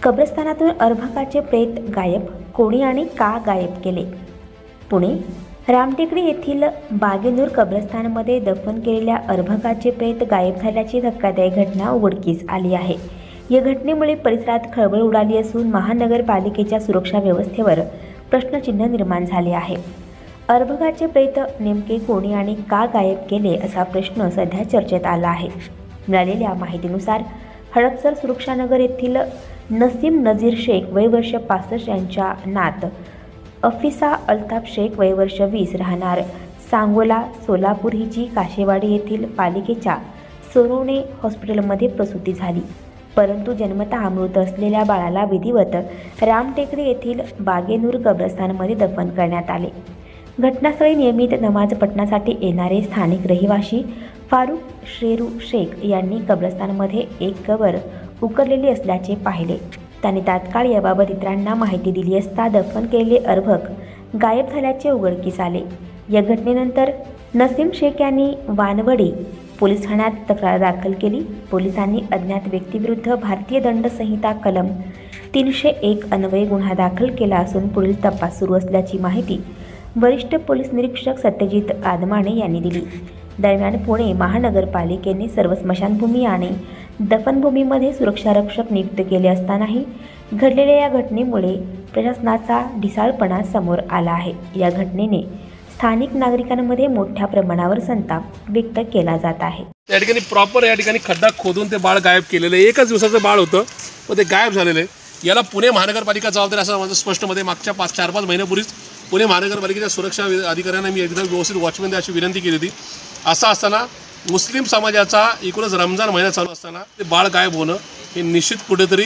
कब्रस्तानातून अर्भकाचे प्रेत गायब, कोणी आणि का गायब केले? पुणे रामटेकडी येथील बागेनूर कब्रस्तानमध्ये दफन केलेल्या अर्भकाचे प्रेत गायब झाल्याची धक्कादायक घटना उघडकीस आली आहे। या घटनेमुळे परिसरात खळबळ उडाली असून महानगरपालिकेच्या सुरक्षा व्यवस्थेवर प्रश्नचिन्ह निर्माण झाले आहे। अर्भकाचे प्रेत नेमके कोणी आणि का गायब केले असा प्रश्न सध्या चर्चेत आला आहे। मिळालेल्या माहितीनुसार हडपसर सुरक्षानगर येथील नसीम नजीर शेख वय वर्ष 65 यांच्या नात अफिसा अल्ताफ शेख वय वर्ष 20 राहणार सांगोला सोलापूर हिची काशेवाडी येथील पालिकेच्या सोनवणे हॉस्पिटलमध्ये प्रसूती झाली, परंतु जन्मतः मृत असलेल्या बाळाला विधिवत रामटेकडी येथील बागेनूर कब्रस्तानमध्ये दफन करण्यात आले। घटनास्थळी नियमित नमाज पठणासाठी येणारे स्थानिक रहिवासी फारुख शेरू शेख यांनी कब्रस्तानमध्ये एक कबर उकरलेली असल्याचे पाहिले। त्यांनी तात्काळ याबाबत इतरांना माहिती दिली असता दफन केलेले अर्भक गायब झाल्याचे उघडकीस आले। या घटनेनंतर नसीम शेख यांनी वानवडी पोलीस ठाण्यात तक्रार दाखल केली। पोलिसांनी अज्ञात व्यक्तीविरुद्ध भारतीय दंड संहिता कलम 301 अन्वये गुन्हा दाखल केला असून पुढील तपास सुरू असल्याची माहिती वरिष्ठ पोलीस निरीक्षक सत्यजित आदमाणे यांनी दिली। दरम्यान पुणे महानगरपालिकेने सर्व स्मशानभूमी आणि दफनभूमीमध्ये सुरक्षारक्षक नियुक्त केले असतानाही घडलेल्या या घटनेमुळे प्रशासनाचा ढिसाळपणा समोर आला आहे। या घटनेने स्थानिक नागरिकांमध्ये मोठ्या प्रमाणावर संताप व्यक्त केला जात आहे। या ठिकाणी प्रॉपर या ठिकाणी खड्डा खोदून ते बाळ गायब केलेलं आहे। एकच दिवसाचं बाळ होतं व ते गायब झालेलं आहे। याला पुणे महानगरपालिका जबाबदार असं माझं स्पष्ट मध्ये मागच्या 4-5 महिन्यापूर्वीच पुणे महानगरपालिकेच्या सुरक्षा अधिकाऱ्यांना मी एकदा व्यवस्थित वॉचमॅन द्या अशी विनंती केली होती। असं असताना मुस्लिम समाजाचा एकूणच रमजान महिना चालू असताना ते बाळ गायब होणं हे निश्चित कुठेतरी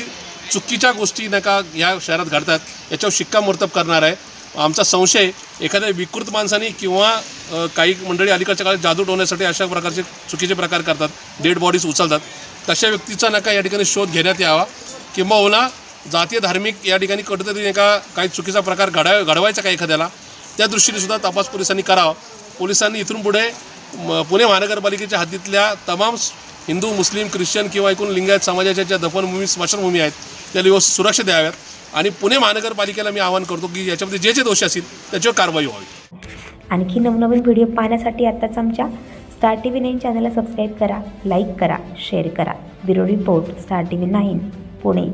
चुकीच्या गोष्टी नका या शहरात घडतात याच्यावर शिक्कामोर्तब करणार आहे। आमचा संशय एखाद्या विकृत माणसाने किंवा काही मंडळी अलीकडच्या काळात जादू टोवण्यासाठी अशा प्रकारचे चुकीचे प्रकार करतात, डेड बॉडीज उचलतात, तशा व्यक्तीचा नका या ठिकाणी शोध घेण्यात यावा किंवा जातीय धार्मिक या ठिकाणी कुठेतरी एका काही चुकीचा प्रकार घडवायचा का एखाद्याला, त्या दृष्टीने सुद्धा तपास पोलिसांनी करावा। पोलिसांनी इथून पुढे पुणे महानगरपालिकेच्या हद्दीतल्या तमाम हिंदू मुस्लिम ख्रिश्चन किंवा एकूण लिंगायत समाजाच्या ज्या दफनभूमी स्मशानभूमी आहेत त्याला व्यवस्थित सुरक्षा द्याव्यात आणि पुणे महानगरपालिकेला मी आवाहन करतो की याच्यामध्ये जे दोष असतील त्याच्यावर कारवाई व्हावी। आणखी नवनवीन व्हिडिओ पाहण्यासाठी आताच आमच्या स्टार TV 9 चॅनलला सबस्क्राईब करा, लाईक करा, शेअर करा। Bureau report, star TV 9 Pune.